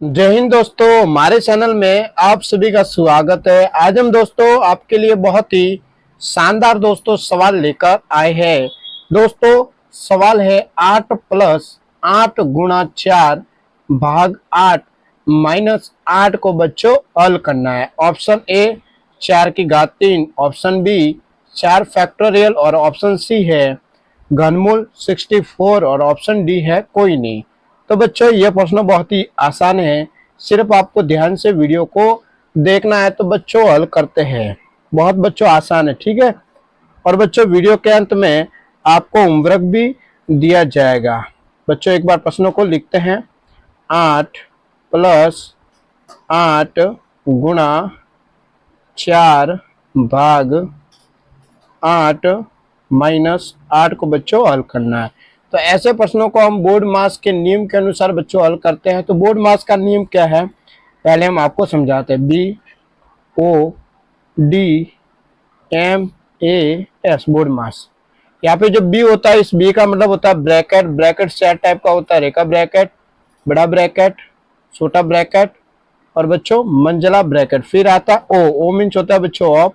जय हिंद दोस्तों, हमारे चैनल में आप सभी का स्वागत है। आज हम दोस्तों आपके लिए बहुत ही शानदार दोस्तों सवाल लेकर आए हैं। दोस्तों सवाल है 8 + 8 × 4 भाग 8 -8 को बच्चों हल करना है। Option A 4⁻3, option B 4 factorial और ऑप्शन सी है घनमूल 64 और ऑप्शन डी है कोई नहीं। तो बच्चों ये प्रश्न बहुत ही आसान है, सिर्फ आपको ध्यान से वीडियो को देखना है तो बच्चों हल करते हैं। बहुत बच्चों आसान है, ठीक है। और बच्चों वीडियो के अंत में आपको होमवर्क भी दिया जाएगा। बच्चों एक बार प्रश्नों को लिखते हैं। 8 + 8 × 4 भाग 8 -8 को बच्चों हल करना है। तो ऐसे प्रश्नों को हम बोर्ड मास के नियम के अनुसार बच्चों हल करते हैं। तो बोर्ड मास का नियम क्या है, पहले हम आपको समझाते हैं। BODMAS बोर्ड मास। यहाँ पे जो बी होता है, इस बी का मतलब होता है ब्रैकेट। ब्रैकेट चार टाइप का होता है, रेखा ब्रैकेट, बड़ा ब्रैकेट, छोटा ब्रैकेट और बच्चों मंझला ब्रैकेट। फिर आता है ओ मीन्स होता है बच्चों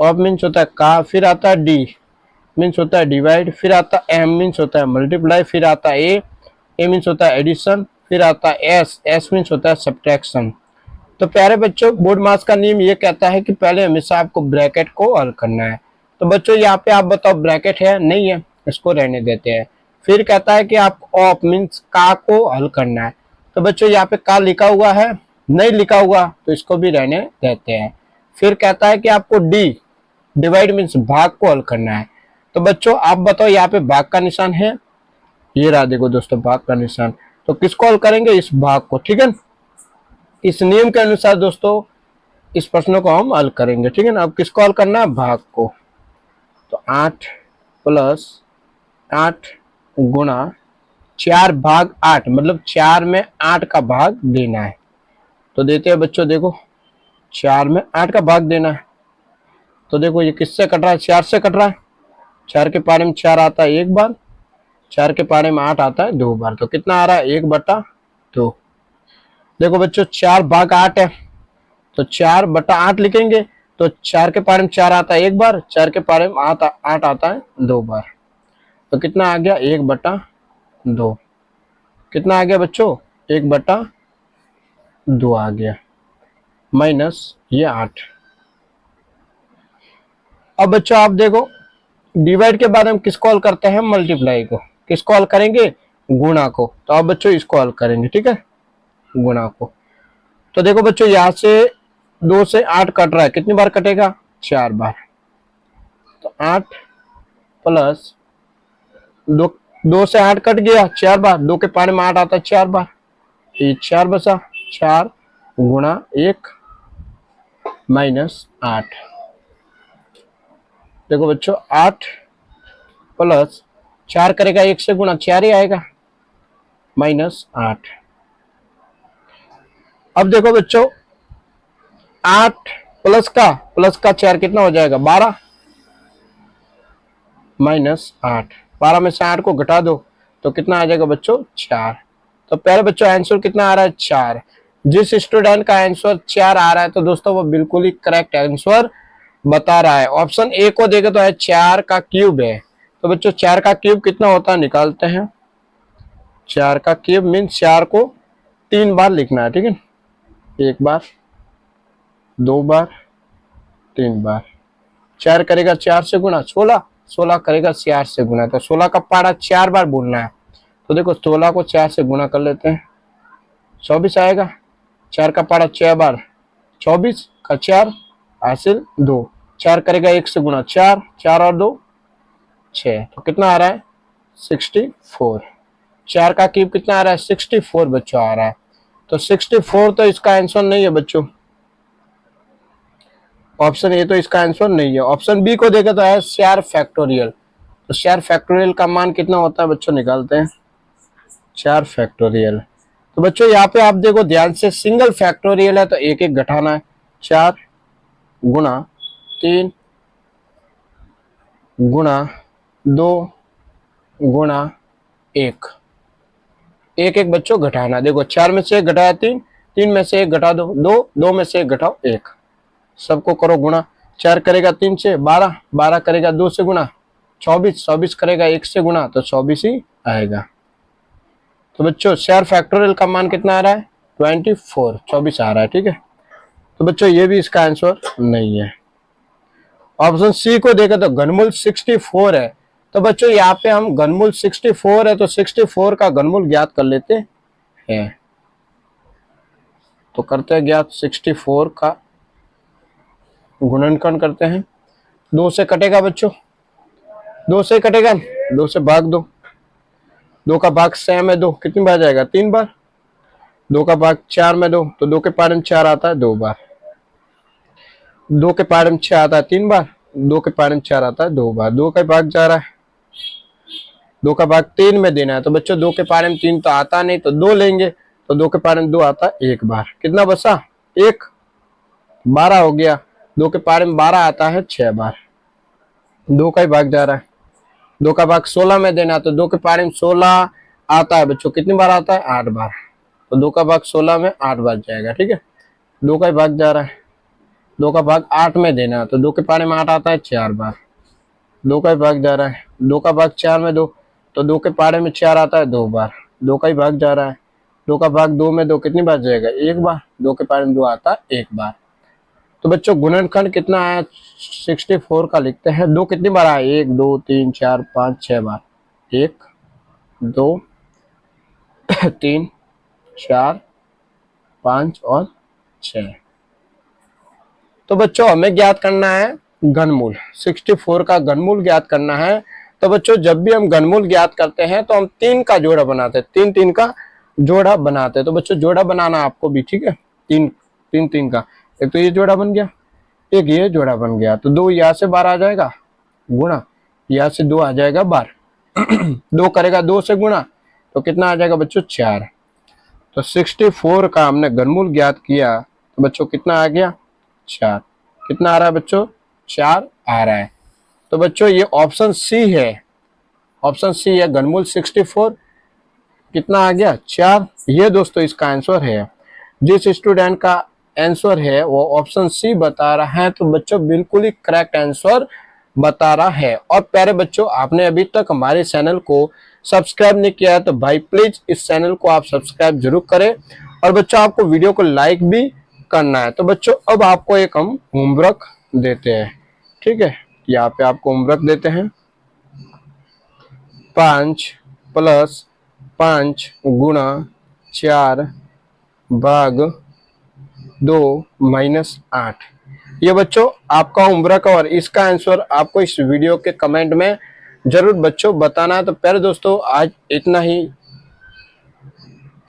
ऑफ मीन्स होता है का। फिर आता है डी मीन्स होता है डिवाइड। फिर आता है एम मीन्स होता है मल्टीप्लाई। फिर आता है ए मीन्स होता है एडिशन। फिर आता है एस मीन्स होता है सब्ट्रैक्शन। तो प्यारे बच्चों बोर्ड मास का नियम ये कहता है कि पहले हमेशा आपको ब्रैकेट को हल करना है। तो बच्चों यहाँ पे आप बताओ ब्रैकेट है नहीं है, इसको रहने देते हैं। फिर कहता है कि आप ऑफ मीन्स का को हल करना है। तो बच्चों यहाँ पे का लिखा हुआ है, नहीं लिखा हुआ तो इसको भी रहने देते हैं। फिर कहता है कि आपको डी डिवाइड मीन्स भाग को हल करना है। तो बच्चों आप बताओ यहाँ पे भाग का निशान है, ये रहा देखो दोस्तों भाग का निशान। तो किसको हल करेंगे, इस भाग को, ठीक है। इस नियम के अनुसार दोस्तों इस प्रश्न को हम हल करेंगे, ठीक है ना। अब किसको हल करना है, भाग को। तो 8 + 8 × 4 भाग 8 मतलब 4 में 8 का भाग देना है। तो देते हैं बच्चों, देखो 4 में 8 का भाग देना है। तो देखो ये किससे कट रहा है, 4 से कट रहा है। 4 के पारे में 4 आता है एक बार, 4 के पारे में 8 आता है 2 बार। तो कितना आ रहा है, 1/2। देखो बच्चों 4 भाग 8 है तो 4/8 लिखेंगे। तो 4 के पारे में 4 आता है एक बार, 4 के पारे में 8 आता है 2 बार। तो कितना आ गया, 1/2। कितना आ गया बच्चों, 1/2 आ गया, माइनस ये 8। अब बच्चों आप देखो डिवाइड के बाद हम किसको हल करते हैं, मल्टीप्लाई को। किसको हल करेंगे, गुणा को। तो अब बच्चों इसको हल करेंगे, ठीक है, गुणा को। तो देखो बच्चों यहाँ से 2 से 8 कट रहा है, कितनी बार कटेगा, 4 बार। तो 8 + 2 से 8 कट गया 4 बार, 2 के पारे में 8 आता है 4 बार, ये 4 बचा। 4 × 1 - 8। देखो बच्चों 8 + 4 करेगा 1 से गुणा, 4 ही आएगा, -8। अब देखो बच्चों 8 प्लस का 4 कितना हो जाएगा, 12 -8। 12 में से 8 को घटा दो तो कितना आ जाएगा बच्चों, 4। तो पहले बच्चों आंसर कितना आ रहा है, 4। जिस स्टूडेंट का आंसर 4 आ रहा है तो दोस्तों वो बिल्कुल ही करेक्ट आंसर बता रहा है। ऑप्शन ए को देखे तो है 4 का क्यूब है। तो बच्चों 4 का क्यूब कितना होता है, निकालते हैं। 4 का क्यूब मीन्स 4 को 3 बार लिखना है, ठीक है। 1 बार, 2 बार, 3 बार। 4 करेगा 4 से गुणा 16, 16 करेगा 4 से गुणा। तो 16 का पारा 4 बार बोलना है। तो देखो 16 को 4 से गुणा कर लेते हैं, 24 आएगा। 4 का पारा 6 बार, 24 का 4 हासिल 2। 4 करेगा 1 से गुणा 4, 4 और 2 6। तो कितना आ रहा है, 64। 4 का क्यूब कितना आ रहा है, 64 बच्चों आ रहा है। तो 64 तो इसका आंसर नहीं है बच्चों, ऑप्शन ए तो इसका आंसर नहीं है। ऑप्शन बी को देखे तो है 4 फैक्टोरियल। तो 4 फैक्टोरियल का मान कितना होता है बच्चों, निकालते हैं। 4 फैक्टोरियल, तो बच्चों यहाँ पे आप देखो ध्यान से, सिंगल फैक्टोरियल है तो एक एक घटाना है। 4 × 3 × 2 × 1। एक एक बच्चों घटाना। देखो 4 में से 1 घटाया 3, 3 में से 1 घटा दो 2, 2 में से 1 घटाओ 1, सबको करो गुणा। 4 करेगा 3 से 12, 12 करेगा 2 से गुणा 24, 24 करेगा 1 से गुणा तो 24 ही आएगा। तो बच्चों शेयर फैक्टोरियल का मान कितना आ रहा है 24, 24 आ रहा है। ठीक है, तो बच्चों ये भी इसका आंसर नहीं है। ऑप्शन सी को देखा तो घनमूल 64 है। तो बच्चों यहाँ पे हम घनमूल 64 है तो 64 का घनमूल ज्ञात कर लेते हैं। तो करते हैं ज्ञात 64 का गुणनखंड करते हैं। 2 से कटेगा बच्चों, 2 से कटेगा, 2 से भाग दो, 2 का भाग 6 में 2 कितनी बार जाएगा 3 बार, 2 का भाग 4 में 2 तो 2 के पारे में 4 आता है 2 बार, 2 के पारे में 6 आता है 3 बार, 2 के पारे में 4 आता है 2 बार, 2 का भाग जा रहा है, 2 का भाग 3 में देना है। तो बच्चों 2 के पारे में 3 तो आता नहीं तो 2 लेंगे तो 2 के पारे में 2 आता है 1 बार, कितना बचा 1, 12 हो गया। 2 के पारे में 12 आता है 6 बार, 2 का ही भाग जा रहा है, 2 का भाग 16 में देना तो 2 के पारे में 16 आता है बच्चों कितनी बार आता है 8 बार, तो 2 का भाग 16 में 8 बार जाएगा। ठीक है, 2 का ही भाग जा रहा है, 2 का भाग 8 में देना तो 2 के पारे में 8 आता है 4 बार, 2 का ही भाग जा रहा है, 2 का भाग 4 में 2 तो 2 के पारे में 4 आता है 2 बार, 2 का ही भाग जा रहा है, 2 का भाग 2 में 2 कितनी बार जाएगा 1 बार, 2 के पारे में 2 आता है 1 बार। तो बच्चों गुणनखंड कितना आया 64 का लिखते हैं। 2 कितनी बार आया 1 2 3 4 5 6 बार, 1 2 3 4 5 और 6। तो बच्चों हमें ज्ञात करना है घनमूल, 64 का घनमूल ज्ञात करना है। तो बच्चों जब भी हम घनमूल ज्ञात करते हैं तो हम 3 का जोड़ा बनाते हैं, 3 3 का जोड़ा बनाते हैं। तो बच्चों जोड़ा बनाना आपको भी, ठीक है, 3 3 3 का, एक तो ये जोड़ा बन गया, एक ये जोड़ा बन गया, तो 2 यहाँ से 12 आ जाएगा गुणा, यहाँ से 2 आ जाएगा 12 2 करेगा 2 से गुणा तो कितना आ जाएगा बच्चों 4। तो 64 का हमने घनमूल ज्ञात किया तो बच्चों कितना आ गया 4, कितना आ रहा है बच्चों 4 आ रहा है। तो बच्चों ये ऑप्शन सी है, ऑप्शन सी है घनमूल 64 कितना आ गया 4। ये दोस्तों इसका आंसर है। जिस स्टूडेंट का आंसर है वो ऑप्शन सी बता रहा है तो बच्चों बिल्कुल ही करेक्ट आंसर बता रहा है। और प्यारे बच्चों आपने अभी तक हमारे चैनल को सब्सक्राइब नहीं किया है तो भाई प्लीज इस चैनल को आप सब्सक्राइब जरूर करें और बच्चों आपको वीडियो को लाइक भी करना है। तो बच्चों अब आपको एक हम होमवर्क देते हैं, ठीक है, यहाँ पे आपको होमवर्क देते हैं 5 + 5 गुणा 4 भाग 2 - 8। ये बच्चों आपका होमवर्क और इसका आंसर आपको इस वीडियो के कमेंट में जरूर बच्चों बताना है। तो प्यारे दोस्तों आज इतना ही,